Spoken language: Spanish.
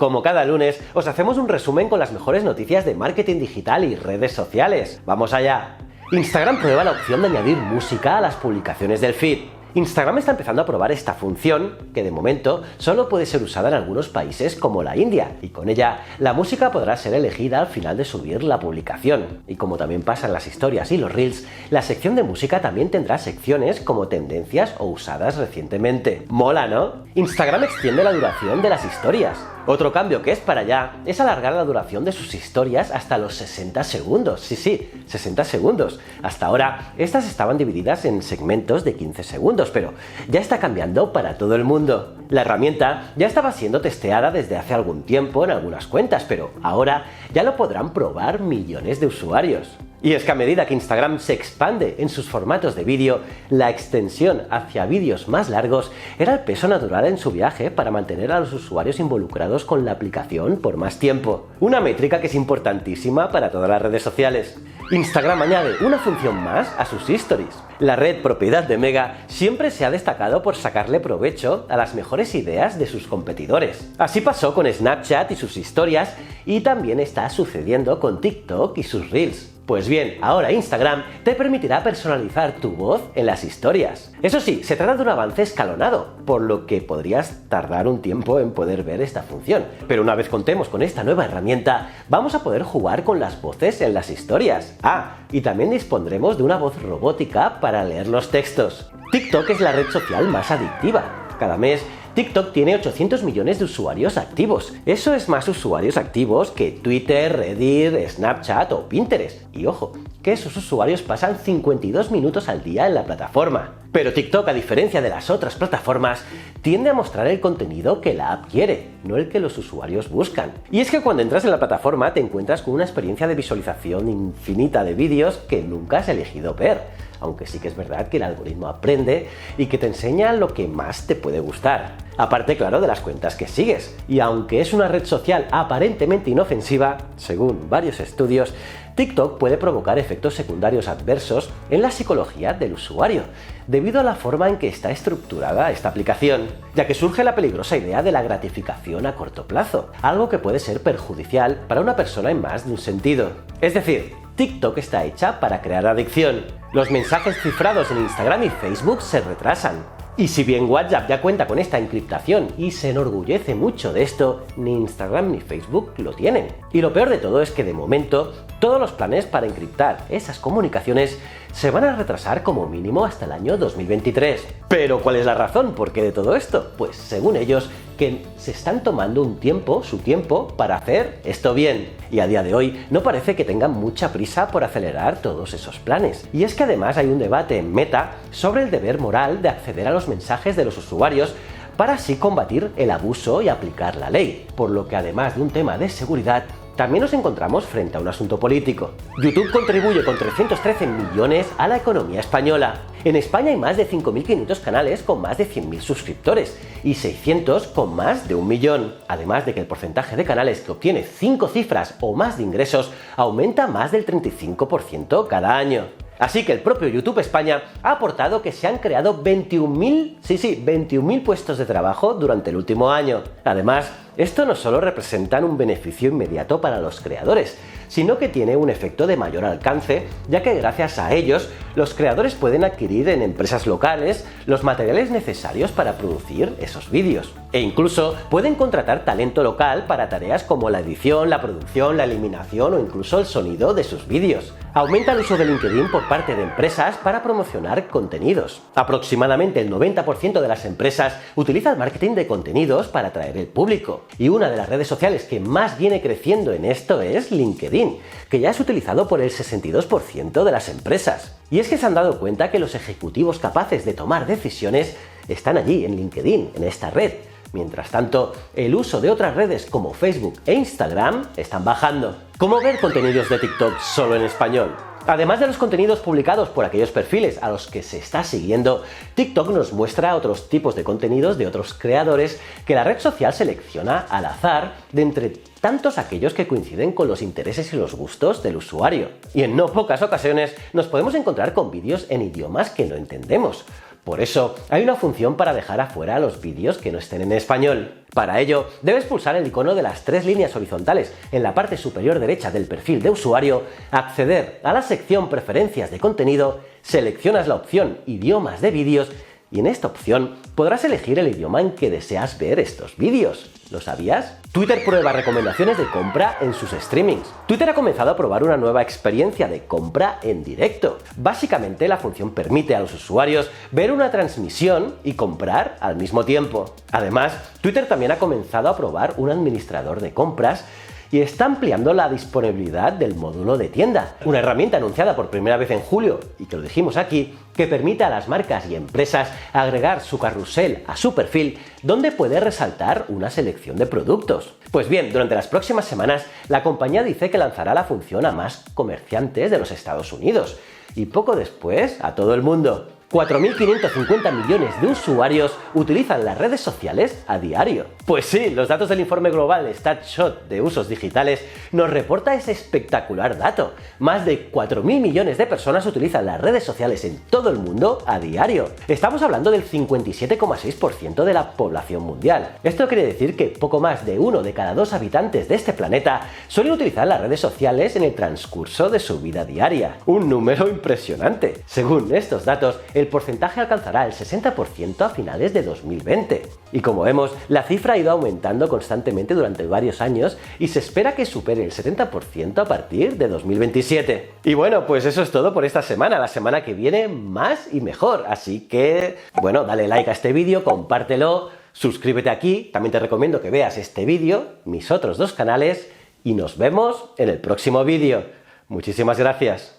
Como cada lunes, os hacemos un resumen con las mejores noticias de marketing digital y redes sociales. ¡Vamos allá! Instagram prueba la opción de añadir música a las publicaciones del feed. Instagram está empezando a probar esta función, que de momento solo puede ser usada en algunos países como la India, y con ella la música podrá ser elegida al final de subir la publicación. Y como también pasa en las historias y los reels, la sección de música también tendrá secciones como tendencias o usadas recientemente. ¡Mola!, ¿no? Instagram extiende la duración de las historias. Otro cambio que es para allá es alargar la duración de sus historias hasta los 60 segundos. Sí, 60 segundos. Hasta ahora, estas estaban divididas en segmentos de 15 segundos, pero ya está cambiando para todo el mundo. La herramienta ya estaba siendo testeada desde hace algún tiempo en algunas cuentas, pero ahora ya lo podrán probar millones de usuarios. Y es que a medida que Instagram se expande en sus formatos de vídeo, la extensión hacia vídeos más largos era el peso natural en su viaje para mantener a los usuarios involucrados con la aplicación por más tiempo. Una métrica que es importantísima para todas las redes sociales. Instagram añade una función más a sus stories. La red propiedad de Meta siempre se ha destacado por sacarle provecho a las mejores ideas de sus competidores. Así pasó con Snapchat y sus historias, y también está sucediendo con TikTok y sus reels. Pues bien, ahora Instagram te permitirá personalizar tu voz en las historias. Eso sí, se trata de un avance escalonado, por lo que podrías tardar un tiempo en poder ver esta función. Pero una vez contemos con esta nueva herramienta, vamos a poder jugar con las voces en las historias. Y también dispondremos de una voz robótica para leer los textos. TikTok es la red social más adictiva. Cada mes, TikTok tiene 800 millones de usuarios activos. Eso es más usuarios activos que Twitter, Reddit, Snapchat o Pinterest. Y ojo, que esos usuarios pasan 52 minutos al día en la plataforma. Pero TikTok, a diferencia de las otras plataformas, tiende a mostrar el contenido que la app quiere, no el que los usuarios buscan. Y es que cuando entras en la plataforma te encuentras con una experiencia de visualización infinita de vídeos que nunca has elegido ver. Aunque sí que es verdad que el algoritmo aprende y que te enseña lo que más te puede gustar. Aparte, claro, de las cuentas que sigues. Y aunque es una red social aparentemente inofensiva, según varios estudios, TikTok puede provocar efectos secundarios adversos en la psicología del usuario, debido a la forma en que está estructurada esta aplicación, ya que surge la peligrosa idea de la gratificación a corto plazo, algo que puede ser perjudicial para una persona en más de un sentido. Es decir, TikTok está hecha para crear adicción. Los mensajes cifrados en Instagram y Facebook se retrasan. Y si bien WhatsApp ya cuenta con esta encriptación y se enorgullece mucho de esto, ni Instagram ni Facebook lo tienen. Y lo peor de todo es que de momento todos los planes para encriptar esas comunicaciones se van a retrasar como mínimo hasta el año 2023. Pero ¿cuál es la razón? ¿Por qué de todo esto? Pues según ellos, que se están tomando su tiempo para hacer esto bien. Y a día de hoy no parece que tengan mucha prisa por acelerar todos esos planes. Y es que además hay un debate en Meta sobre el deber moral de acceder a los mensajes de los usuarios para así combatir el abuso y aplicar la ley. Por lo que además de un tema de seguridad, también nos encontramos frente a un asunto político. YouTube contribuye con 313 millones a la economía española. En España hay más de 5.500 canales con más de 100.000 suscriptores y 600 con más de 1 millón. Además de que el porcentaje de canales que obtiene 5 cifras o más de ingresos aumenta más del 35% cada año. Así que el propio YouTube España ha aportado que se han creado 21.000 puestos de trabajo durante el último año. Además, esto no solo representa un beneficio inmediato para los creadores, sino que tiene un efecto de mayor alcance, ya que gracias a ellos, los creadores pueden adquirir en empresas locales los materiales necesarios para producir esos vídeos. E incluso pueden contratar talento local para tareas como la edición, la producción, la eliminación o incluso el sonido de sus vídeos. Aumenta el uso de LinkedIn por parte de empresas para promocionar contenidos. Aproximadamente el 90% de las empresas utiliza el marketing de contenidos para atraer el público. Y una de las redes sociales que más viene creciendo en esto es LinkedIn, que ya es utilizado por el 62% de las empresas. Y es que se han dado cuenta que los ejecutivos capaces de tomar decisiones están allí en LinkedIn, en esta red. Mientras tanto, el uso de otras redes como Facebook e Instagram están bajando. ¿Cómo ver contenidos de TikTok solo en español? Además de los contenidos publicados por aquellos perfiles a los que se está siguiendo, TikTok nos muestra otros tipos de contenidos de otros creadores que la red social selecciona al azar de entre tantos aquellos que coinciden con los intereses y los gustos del usuario. Y en no pocas ocasiones nos podemos encontrar con vídeos en idiomas que no entendemos. Por eso, hay una función para dejar afuera los vídeos que no estén en español. Para ello, debes pulsar el icono de las 3 líneas horizontales en la parte superior derecha del perfil de usuario, acceder a la sección Preferencias de contenido, seleccionas la opción Idiomas de vídeos y en esta opción podrás elegir el idioma en que deseas ver estos vídeos. ¿Lo sabías? Twitter prueba recomendaciones de compra en sus streamings. Twitter ha comenzado a probar una nueva experiencia de compra en directo. Básicamente, la función permite a los usuarios ver una transmisión y comprar al mismo tiempo. Además, Twitter también ha comenzado a probar un administrador de compras y está ampliando la disponibilidad del módulo de tienda, una herramienta anunciada por primera vez en julio, y que lo dijimos aquí, que permite a las marcas y empresas agregar su carrusel a su perfil, donde puede resaltar una selección de productos. Pues bien, durante las próximas semanas, la compañía dice que lanzará la función a más comerciantes de los Estados Unidos, y poco después a todo el mundo. 4.550 millones de usuarios utilizan las redes sociales a diario. Pues sí, los datos del informe global StatShot de usos digitales nos reporta ese espectacular dato. Más de 4.000 millones de personas utilizan las redes sociales en todo el mundo a diario. Estamos hablando del 57,6% de la población mundial. Esto quiere decir que poco más de 1 de cada 2 habitantes de este planeta suelen utilizar las redes sociales en el transcurso de su vida diaria. Un número impresionante. Según estos datos, el porcentaje alcanzará el 60% a finales de 2020. Y como vemos, la cifra ha ido aumentando constantemente durante varios años y se espera que supere el 70% a partir de 2027. Y bueno, pues eso es todo por esta semana. La semana que viene más y mejor. Así que, bueno, dale like a este vídeo, compártelo, suscríbete aquí. También te recomiendo que veas este vídeo, mis otros 2 canales y nos vemos en el próximo vídeo. Muchísimas gracias.